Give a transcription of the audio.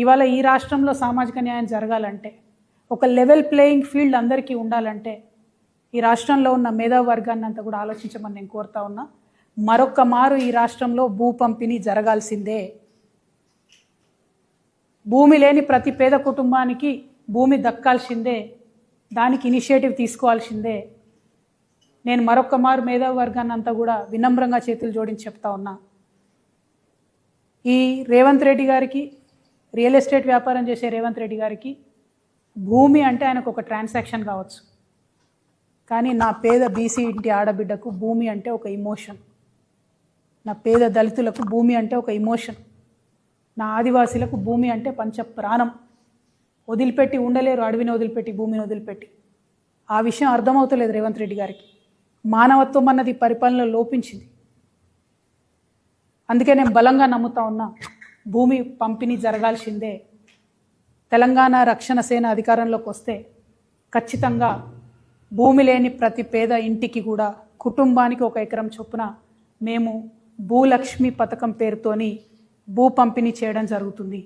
ఇవాళ ఈ రాష్ట్రంలో సామాజిక న్యాయం జరగాలంటే, ఒక లెవెల్ ప్లేయింగ్ ఫీల్డ్ అందరికీ ఉండాలంటే ఈ రాష్ట్రంలో ఉన్న మేధావి వర్గాన్ని అంతా కూడా ఆలోచించమని నేను కోరుతా ఉన్నా. మరొక్క మారు ఈ రాష్ట్రంలో భూ పంపిణీ జరగాల్సిందే. భూమి లేని ప్రతి పేద కుటుంబానికి భూమి దక్కాల్సిందే. దానికి ఇనిషియేటివ్ తీసుకోవాల్సిందే. నేను మరొక్క మారు మేధావి వర్గాన్ని అంతా కూడా వినమ్రంగా చేతులు జోడించి చెప్తా ఉన్నా. ఈ రేవంత్ రెడ్డి గారికి, రియల్ ఎస్టేట్ వ్యాపారం చేసే రేవంత్ రెడ్డి గారికి భూమి అంటే ఆయనకు ఒక ట్రాన్సాక్షన్ కావచ్చు, కానీ నా పేద బీసీ ఇంటి ఆడబిడ్డకు భూమి అంటే ఒక ఇమోషన్. నా పేద దళితులకు భూమి అంటే ఒక ఇమోషన్. నా ఆదివాసీలకు భూమి అంటే పంచ ప్రాణం. వదిలిపెట్టి ఉండలేరు, అడవిని వదిలిపెట్టి, భూమిని వదిలిపెట్టి. ఆ విషయం అర్థమవుతలేదు రేవంత్ రెడ్డి గారికి. మానవత్వం అన్నది పరిపాలనలో లోపించింది. అందుకే నేను బలంగా నమ్ముతా ఉన్నా, భూమి పంపిణీ జరగాల్సిందే. తెలంగాణ రక్షణ సేన అధికారంలోకి వస్తే ఖచ్చితంగా భూమి లేని ప్రతి పేద ఇంటికి కూడా కుటుంబానికి 1 ఎకరం చొప్పున మేము భూలక్ష్మి పథకం పేరుతోని భూ పంపిణీ చేయడం జరుగుతుంది.